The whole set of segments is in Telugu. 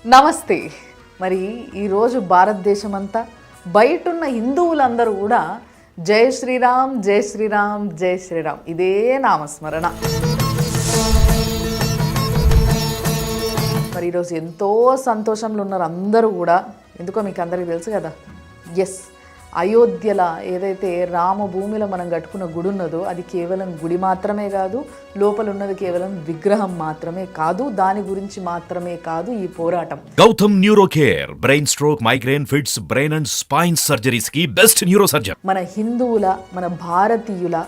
నమస్తే. మరి ఈరోజు భారతదేశం అంతా బయటున్న హిందువులందరూ కూడా జై శ్రీరామ్ జై శ్రీరామ్ జై శ్రీరామ్ ఇదే నామస్మరణ. మరి ఈరోజు ఎంతో సంతోషంలో ఉన్నారు అందరూ కూడా. ఎందుకో మీకు అందరికీ తెలుసు కదా, ఎస్, అయోధ్యలో ఏదైతే రామభూమిలో మనం కట్టుకున్న గుడి ఉన్నదో అది కేవలం గుడి మాత్రమే కాదు, లోపల ఉన్నది కేవలం విగ్రహం మాత్రమే కాదు, దాని గురించి మాత్రమే కాదు ఈ పోరాటం. Gautam neuro care, brain stroke, migraine, fits, brain and spine surgeries కి బెస్ట్ న్యూరో సర్జన్. మన హిందువుల, మన భారతీయుల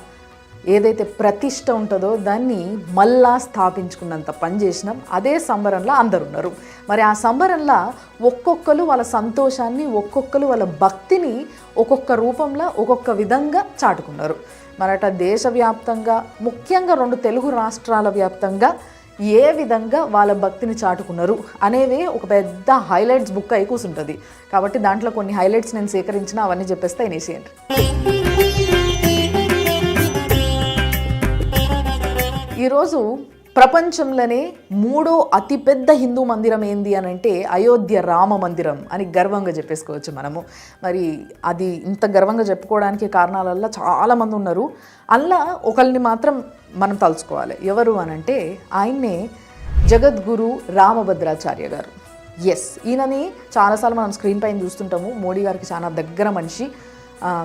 ఏదైతే ప్రతిష్ట ఉంటుందో దాన్ని మళ్ళా స్థాపించుకున్నంత పని చేసినాం. అదే సంబరంలో అందరు ఉన్నారు. మరి ఆ సంబరంలో ఒక్కొక్కరు వాళ్ళ సంతోషాన్ని, ఒక్కొక్కరు వాళ్ళ భక్తిని ఒక్కొక్క రూపంలో ఒక్కొక్క విధంగా చాటుకున్నారు. మరట దేశవ్యాప్తంగా, ముఖ్యంగా 2 తెలుగు రాష్ట్రాల వ్యాప్తంగా ఏ విధంగా వాళ్ళ భక్తిని చాటుకున్నారు అనేవి ఒక పెద్ద హైలైట్స్ బుక్ అయి కూర్చుంటుంది. కాబట్టి దాంట్లో కొన్ని హైలైట్స్ నేను సేకరించిన, అవన్నీ చెప్పేస్తే ఇనేసేయండి. ఈరోజు ప్రపంచంలోనే 3వ అతిపెద్ద హిందూ మందిరం ఏంది అని అంటే అయోధ్య రామ మందిరం అని గర్వంగా చెప్పేసుకోవచ్చు మనము. మరి అది ఇంత గర్వంగా చెప్పుకోవడానికి కారణాలల్లో చాలామంది ఉన్నారు. అలా ఒకరిని మాత్రం మనం తలుచుకోవాలి. ఎవరు అని అంటే ఆయన్నే జగద్గురు రామభద్రాచార్య గారు. ఎస్, ఈయనని చాలాసార్లు మనం స్క్రీన్ పైన చూస్తుంటాము. మోడీ గారికి చాలా దగ్గర మనిషి.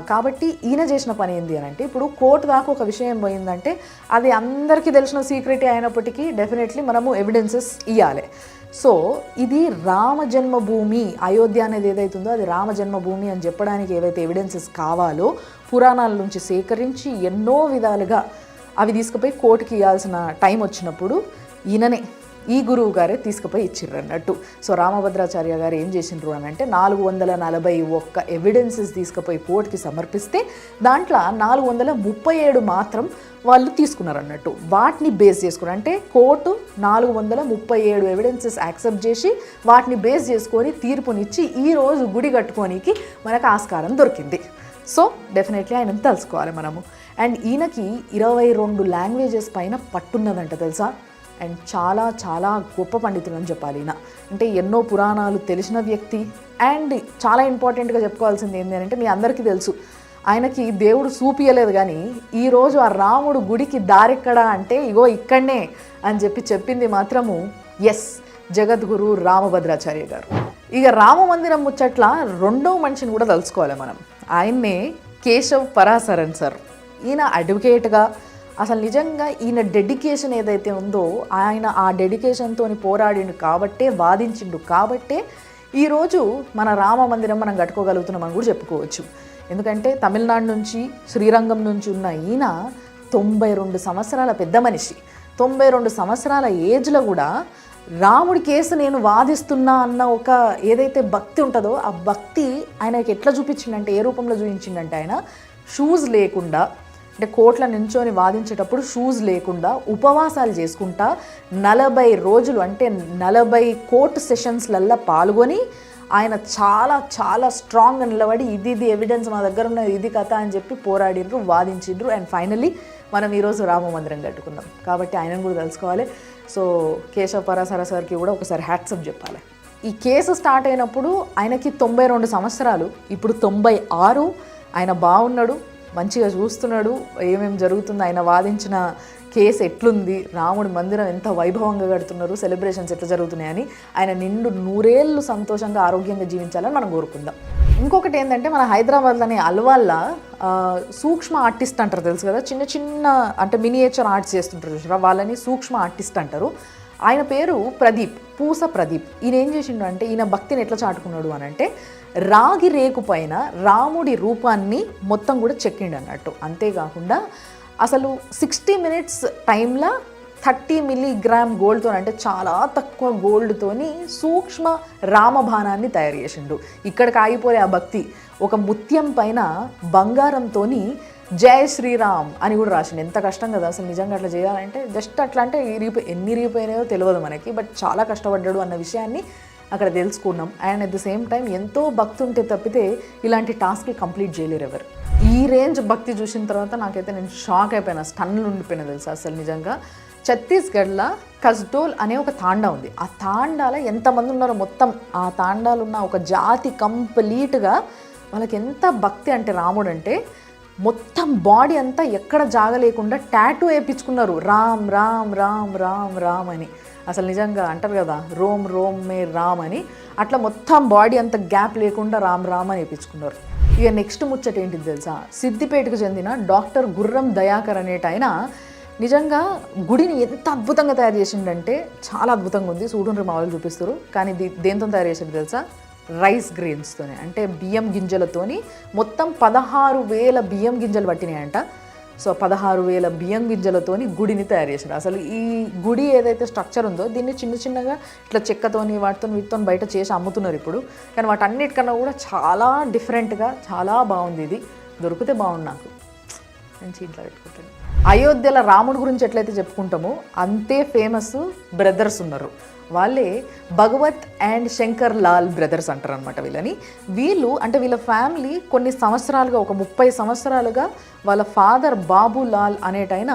కాబట్టి ఈయన చేసిన పని ఏంటి అని అంటే, ఇప్పుడు కోర్టు దాకా ఒక విషయం పోయిందంటే అది అందరికీ తెలిసిన సీక్రెట్ అయినప్పటికీ డెఫినెట్లీ మనము ఎవిడెన్సెస్ ఇవ్వాలి. సో ఇది రామ జన్మభూమి, అయోధ్య అనేది ఏదైతుందో అది రామ జన్మభూమి అని చెప్పడానికి ఏవైతే ఎవిడెన్సెస్ కావాలో పురాణాల నుంచి సేకరించి ఎన్నో విధాలుగా అవి తీసుకుపోయి కోర్టుకి ఇవ్వాల్సిన టైం వచ్చినప్పుడు ఈయననే, ఈ గురువు గారే తీసుకుపోయి ఇచ్చిర్రు అన్నట్టు. సో రామభద్రాచార్య గారు ఏం చేసిండ్రు అని అంటే 441 ఎవిడెన్సెస్ తీసుకుపోయి కోర్టుకి సమర్పిస్తే దాంట్లో 437 మాత్రం వాళ్ళు తీసుకున్నారు అన్నట్టు. వాటిని బేస్ చేసుకుని, అంటే కోర్టు 437 ఎవిడెన్సెస్ యాక్సెప్ట్ చేసి వాటిని బేస్ చేసుకొని తీర్పునిచ్చి ఈరోజు గుడి కట్టుకోనికి మనకు ఆస్కారం దొరికింది. సో డెఫినెట్లీ ఆయన తెలుసుకోవాలి మనము. అండ్ ఈయనకి 22 లాంగ్వేజెస్ పైన పట్టున్నదంట తెలుసా. అండ్ చాలా చాలా గొప్ప పండితులు అని చెప్పాలి ఈయన. అంటే ఎన్నో పురాణాలు తెలిసిన వ్యక్తి. అండ్ చాలా ఇంపార్టెంట్గా చెప్పుకోవాల్సింది ఏంటి అంటే, మీ అందరికీ తెలుసు ఆయనకి దేవుడు చూపియలేదు, కానీ ఈరోజు ఆ రాముడు గుడికి దారెక్కడా అంటే ఇగో ఇక్కడనే అని చెప్పింది మాత్రము ఎస్, జగద్గురు రామభద్రాచార్య గారు. ఇక రామ మందిరం ముచ్చట్ల 2వ మనిషిని కూడా తెలుసుకోవాలి మనం. ఆయన్నే కేశవ్ పరాశరన్ సార్. ఈయన అడ్వకేట్గా, అసలు నిజంగా ఈయన డెడికేషన్ ఏదైతే ఉందో, ఆయన ఆ డెడికేషన్తో పోరాడిండు కాబట్టే, వాదించిండు కాబట్టే ఈరోజు మన రామ మందిరం మనం కట్టుకోగలుగుతున్నామని కూడా చెప్పుకోవచ్చు. ఎందుకంటే తమిళనాడు నుంచి, శ్రీరంగం నుంచి ఉన్న ఈయన 92 సంవత్సరాల పెద్ద మనిషి. 92 సంవత్సరాల ఏజ్లో కూడా రాముడి కేసు నేను వాదిస్తున్నా అన్న ఒక ఏదైతే భక్తి ఉంటుందో ఆ భక్తి ఆయనకి ఎట్లా చూపించిండంటే, ఏ రూపంలో చూపించిండంటే, ఆయన షూస్ లేకుండా, అంటే కోర్టులో నించొని వాదించేటప్పుడు షూస్ లేకుండా ఉపవాసాలు చేసుకుంటా 40 రోజులు, అంటే 40 కోర్టు సెషన్స్లల్లో పాల్గొని ఆయన చాలా చాలా స్ట్రాంగ్గా నిలబడి ఇది ఎవిడెన్స్ మా దగ్గర ఉన్నది, ఇది కథ అని చెప్పి పోరాడిండ్రు, వాదించిండ్రు. అండ్ ఫైనల్లీ మనం ఈరోజు రామ మందిరం కట్టుకున్నాం. కాబట్టి ఆయనను కూడా తెలుసుకోవాలి. సో కేశవ పరాశర సార్కి కూడా ఒకసారి హ్యాట్సప్ చెప్పాలి. ఈ కేసు స్టార్ట్ అయినప్పుడు ఆయనకి 92 సంవత్సరాలు, ఇప్పుడు 96. ఆయన బాగున్నాడు, మంచిగా చూస్తున్నాడు ఏమేమి జరుగుతుంది, ఆయన వాదించిన కేసు ఎట్లుంది, రాముడి మందిరం ఎంత వైభవంగా కడుతున్నారు, సెలబ్రేషన్స్ ఎట్లా జరుగుతున్నాయని ఆయన నిండు 100 ఏళ్ళు సంతోషంగా ఆరోగ్యంగా జీవించాలని మనం కోరుకుందాం. ఇంకొకటి ఏంటంటే, మన హైదరాబాద్లోనే అల్వాల్లా సూక్ష్మ ఆర్టిస్ట్ అంటారు తెలుసు కదా, చిన్న చిన్న అంటే మినియేచర్ ఆర్ట్స్ చేస్తుంటారు చూసారా, వాళ్ళని సూక్ష్మ ఆర్టిస్ట్ అంటారు. ఆయన పేరు ప్రదీప్, పూస ప్రదీప్. ఈయన ఏం చేసిండు అంటే, ఈయన భక్తిని ఎట్లా చాటుకున్నాడు అని అంటే, రాగి రేకు పైన రాముడి రూపాన్ని మొత్తం కూడా చెక్కిండు అన్నట్టు. అంతేకాకుండా అసలు 60 మినిట్స్ టైంలో 30 మిల్లీగ్రామ్ గోల్డ్తో, అంటే చాలా తక్కువ గోల్డ్తోని సూక్ష్మ రామబాణాన్ని తయారు చేసిండు. ఇక్కడికి ఆగిపోలే ఆ భక్తి. ఒక ముత్యం పైన బంగారంతో జై శ్రీరామ్ అని కూడా రాసిండు. ఎంత కష్టం కదా అసలు నిజంగా అట్లా చేయాలంటే. జస్ట్ అట్లా అంటే ఎన్ని ఇరిగిపోయినాయో తెలియదు మనకి, బట్ చాలా కష్టపడ్డాడు అన్న విషయాన్ని అక్కడ తెలుసుకున్నాం. And at the same time ఎంతో భక్తి ఉంటే తప్పితే ఇలాంటి టాస్క్ని కంప్లీట్ చేయలేరు ఎవరు. ఈ రేంజ్ భక్తి చూసిన తర్వాత నాకైతే నేను షాక్ అయిపోయినా, స్టన్లు ఉండిపోయినా తెలుసా. అసలు నిజంగా ఛత్తీస్గఢ్లో కస్డోల్ అనే ఒక తాండా ఉంది. ఆ తాండాలో ఎంతమంది ఉన్నారో మొత్తం ఆ తాండాలు ఉన్న ఒక జాతి కంప్లీట్గా వాళ్ళకి ఎంత భక్తి అంటే రాముడు అంటే మొత్తం బాడీ అంతా ఎక్కడ జాగ లేకుండా టాటూ వేయించుకున్నారు, రామ్ రామ్ రామ్ రామ్ రామ్ అని. అసలు నిజంగా అంటారు కదా రోమ్ రోమ్ మే రామ్ అని, అట్లా మొత్తం బాడీ అంత గ్యాప్ లేకుండా రామ్ రామ్ అని వేయించుకున్నారు. ఇక నెక్స్ట్ ముచ్చట ఏంటిది తెలుసా, సిద్దిపేటకు చెందిన డాక్టర్ గుర్రం దయాకర్ అనేట ఆయన నిజంగా గుడిని ఎంత అద్భుతంగా తయారు చేసిండంటే చాలా అద్భుతంగా ఉంది. చూడండి మా వాళ్ళు చూపిస్తారు. కానీ దేంతో తయారు చేసిండు తెలుసా, రైస్ గ్రెయిన్స్తోనే, అంటే బియ్యం గింజలతోని మొత్తం 16,000 బియ్యం గింజలు పట్టినాయంట. సో 16,000 బియ్యం గింజలతోని గుడిని తయారు చేశారు. అసలు ఈ గుడి ఏదైతే స్ట్రక్చర్ ఉందో దీన్ని చిన్న చిన్నగా ఇట్లా చెక్కతోని వీటితో బయట చేసి అమ్ముతున్నారు ఇప్పుడు. కానీ వాటన్నిటికన్నా కూడా చాలా డిఫరెంట్గా చాలా బాగుంది. ఇది దొరికితే బాగుంది నాకు, మంచి ఇంట్లో పెట్టుకుంటాను. అయోధ్యలో రాముడి గురించి ఎట్లయితే చెప్పుకుంటామో అంతే ఫేమస్ బ్రదర్స్ ఉన్నారు. వాళ్ళే భగవత్ అండ్ శంకర్ లాల్ బ్రదర్స్ అంటారు అనమాట వీళ్ళని. వీళ్ళు అంటే వీళ్ళ ఫ్యామిలీ కొన్ని సంవత్సరాలుగా, ఒక 30 సంవత్సరాలుగా వాళ్ళ ఫాదర్ బాబు లాల్ అనేటైన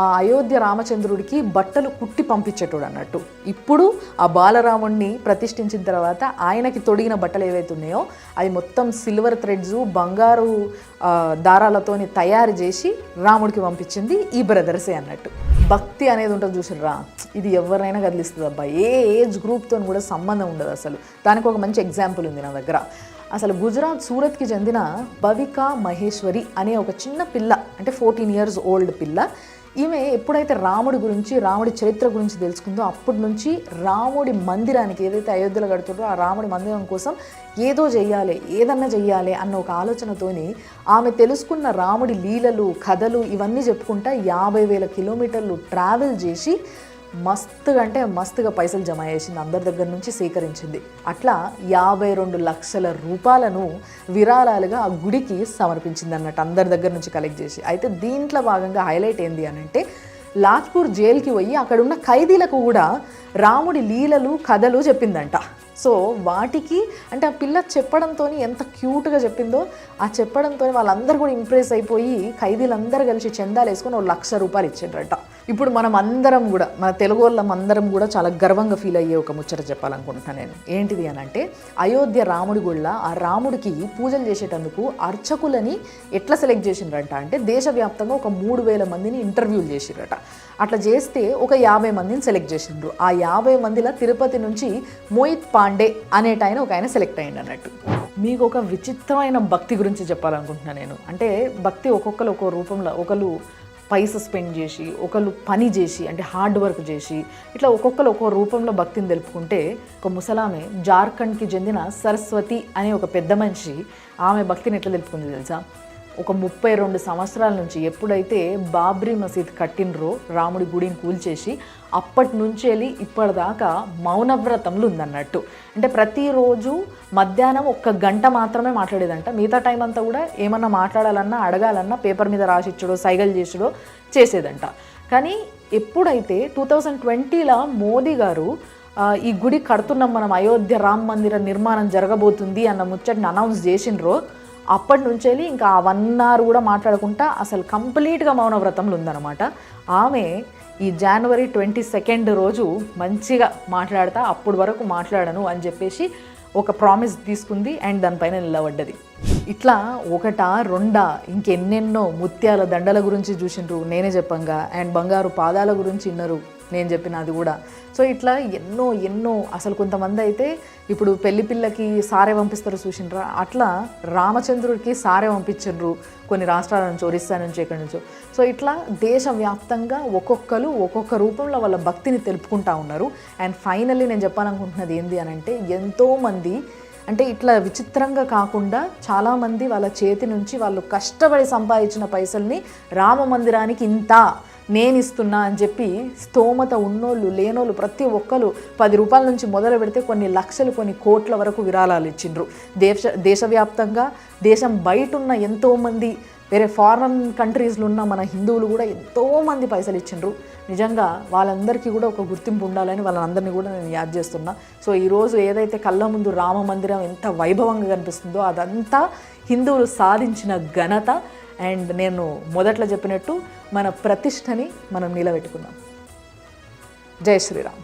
ఆ అయోధ్య రామచంద్రుడికి బట్టలు కుట్టి పంపించేటోడు అన్నట్టు. ఇప్పుడు ఆ బాలరాముడిని ప్రతిష్ఠించిన తర్వాత ఆయనకి తొడిగిన బట్టలు ఏవైతే ఉన్నాయో అవి మొత్తం సిల్వర్ థ్రెడ్స్ బంగారు దారాలతోని తయారు చేసి రాముడికి పంపించింది ఈ బ్రదర్సే అన్నట్టు. భక్తి అనేది ఉంటుంది చూసిర్రా, ఇది ఎవరైనా కదిలిస్తుంది అబ్బా. ఏ ఏజ్ గ్రూప్తో కూడా సంబంధం ఉండదు అసలు. దానికి ఒక మంచి ఎగ్జాంపుల్ ఉంది నా దగ్గర. అసలు గుజరాత్ సూరత్కి చెందిన భవికా మహేశ్వరి అనే ఒక చిన్న పిల్ల, అంటే 14 years ఓల్డ్ పిల్ల, ఈమె ఎప్పుడైతే రాముడి గురించి, రాముడి చరిత్ర గురించి తెలుసుకుందో అప్పటి నుంచి రాముడి మందిరానికి ఏదైతే అయోధ్యలో కడుతుందో ఆ రాముడి మందిరం కోసం ఏదో చెయ్యాలి, ఏదన్నా చెయ్యాలి అన్న ఒక ఆలోచనతోని ఆమె తెలుసుకున్న రాముడి లీలలు, కథలు ఇవన్నీ చెప్పుకుంటా 50,000 కిలోమీటర్లు ట్రావెల్ చేసి మస్తుగా అంటే మస్తుగా పైసలు జమ చేసింది, అందరి దగ్గర నుంచి సేకరించింది. అట్లా 52 లక్షల రూపాయలను విరాళాలుగా ఆ గుడికి సమర్పించింది అన్నట్టు, అందరి దగ్గర నుంచి కలెక్ట్ చేసి. అయితే దీంట్లో భాగంగా హైలైట్ ఏంది అని అంటే లాజ్పూర్ జైలుకి పోయి అక్కడున్న ఖైదీలకు కూడా రాముడి లీలలు, కథలు చెప్పిందంట. సో వాటికి అంటే ఆ పిల్ల చెప్పడంతో ఎంత క్యూట్గా చెప్పిందో, ఆ చెప్పడంతో వాళ్ళందరూ కూడా ఇంప్రెస్ అయిపోయి ఖైదీలందరూ కలిసి చందాలు వేసుకొని 1,00,000 రూపాయలు ఇచ్చిండ్రట. ఇప్పుడు మనం అందరం కూడా, మన తెలుగు వాళ్ళం అందరం కూడా చాలా గర్వంగా ఫీల్ అయ్యే ఒక ముచ్చట చెప్పాలనుకుంటున్నాను నేను. ఏంటిది అని అంటే అయోధ్య రాముడి గుళ్ళ ఆ రాముడికి పూజలు చేసేటందుకు అర్చకులని ఎట్లా సెలెక్ట్ చేసిండ్రట అంటే దేశవ్యాప్తంగా ఒక 3,000 మందిని ఇంటర్వ్యూలు చేసిండ్రట. అట్లా చేస్తే ఒక 50 మందిని సెలెక్ట్ చేసిండ్రు. ఆ 50 మందిలో తిరుపతి నుంచి మోహిత్ పాండే అనేటాయన ఒక ఆయన సెలెక్ట్ అయ్యింది అన్నట్టు. మీకు ఒక విచిత్రమైన భక్తి గురించి చెప్పాలనుకుంటున్నాను నేను. అంటే భక్తి ఒక్కొక్కరు ఒక్కో రూపంలో, ఒకళ్ళు పైసా స్పెండ్ చేసి, ఒకళ్ళు పని చేసి అంటే హార్డ్ వర్క్ చేసి, ఇట్లా ఒక్కొక్కరు ఒక్కో రూపంలో భక్తిని తెలుపుకుంటే, ఒక ముసలామె జార్ఖండ్కి చెందిన సరస్వతి అనే ఒక పెద్ద మనిషి ఆమె భక్తిని ఎట్లా తెలుపుకుంది తెలుసా, ఒక 32 సంవత్సరాల నుంచి ఎప్పుడైతే బాబ్రీ మసీద్ కట్టినరో, రాముడి గుడిని కూల్చేసి, అప్పటి నుంచి వెళ్ళి ఇప్పటిదాకా మౌనవ్రతంలో ఉందన్నట్టు. అంటే ప్రతిరోజు మధ్యాహ్నం 1 గంట మాత్రమే మాట్లాడేదంట. మిగతా టైం అంతా కూడా ఏమన్నా మాట్లాడాలన్నా, అడగాలన్నా పేపర్ మీద రాసిచ్చడో, సైగలు చేసుడో చేసేదంట. కానీ ఎప్పుడైతే 2020లో మోదీ గారు ఈ గుడి కడుతున్నాం మనం, అయోధ్య రామ్ మందిర నిర్మాణం జరగబోతుంది అన్న ముచ్చటిని అనౌన్స్ చేసిండ్రో, అప్పటి నుంచి వెళ్ళి ఇంకా ఆ 1 hour కూడా మాట్లాడకుండా అసలు కంప్లీట్గా మౌనవ్రతంలో ఉందన్నమాట. ఆమె ఈ January 22 రోజు మంచిగా మాట్లాడతా, అప్పటి వరకు మాట్లాడను అని చెప్పేసి ఒక ప్రామిస్ తీసుకుంది అండ్ దానిపైన నిలబడ్డది. ఇట్లా 1, 2 ఇంకెన్నెన్నో ముత్యాల దండల గురించి చూసిండ్రు నేనే చెప్పంగా, అండ్ బంగారు పాదాల గురించి విన్నారు నేను చెప్పిన అది కూడా. సో ఇట్లా ఎన్నో ఎన్నో అసలు కొంతమంది అయితే ఇప్పుడు పెళ్లి పిల్లకి సారే పంపిస్తారు చూసిండ్రా, అట్లా రామచంద్రుడికి సారే పంపించండ్రు కొన్ని రాష్ట్రాల నుంచి, ఒరిస్సా నుంచి, ఎక్కడి నుంచో. సో ఇట్లా దేశవ్యాప్తంగా ఒక్కొక్కరు ఒక్కొక్క రూపంలో వాళ్ళ భక్తిని తెలుపుకుంటా ఉన్నారు. అండ్ ఫైనల్లీ నేను చెప్పాలనుకుంటున్నది ఏంది అని అంటే, ఎంతోమంది అంటే ఇట్లా విచిత్రంగా కాకుండా చాలామంది వాళ్ళ చేతి నుంచి వాళ్ళు కష్టపడి సంపాదించిన పైసల్ని రామ మందిరానికి ఇంత నేను ఇస్తున్నా అని చెప్పి స్తోమత ఉన్నోళ్ళు, లేనోళ్ళు ప్రతి ఒక్కరు 10 రూపాయల నుంచి మొదలు పెడితే కొన్ని లక్షలు, కొన్ని కోట్ల వరకు విరాళాలు ఇచ్చిండ్రు. దేశవ్యాప్తంగా దేశం బయట ఉన్న ఎంతోమంది, వేరే ఫారెన్ కంట్రీస్లో ఉన్న మన హిందువులు కూడా ఎంతోమంది పైసలు ఇచ్చిండ్రు. నిజంగా వాళ్ళందరికీ కూడా ఒక గుర్తింపు ఉండాలని వాళ్ళందరినీ కూడా నేను యాద్ చేస్తున్నా. సో ఈరోజు ఏదైతే కళ్ళ ముందు రామ మందిరం ఎంత వైభవంగా కనిపిస్తుందో అదంతా హిందువులు సాధించిన ఘనత. అండ్ నేను మొదట్లో చెప్పినట్టు మన ప్రతిష్టని మనం నిలబెట్టుకున్నాం. జై శ్రీరామ్.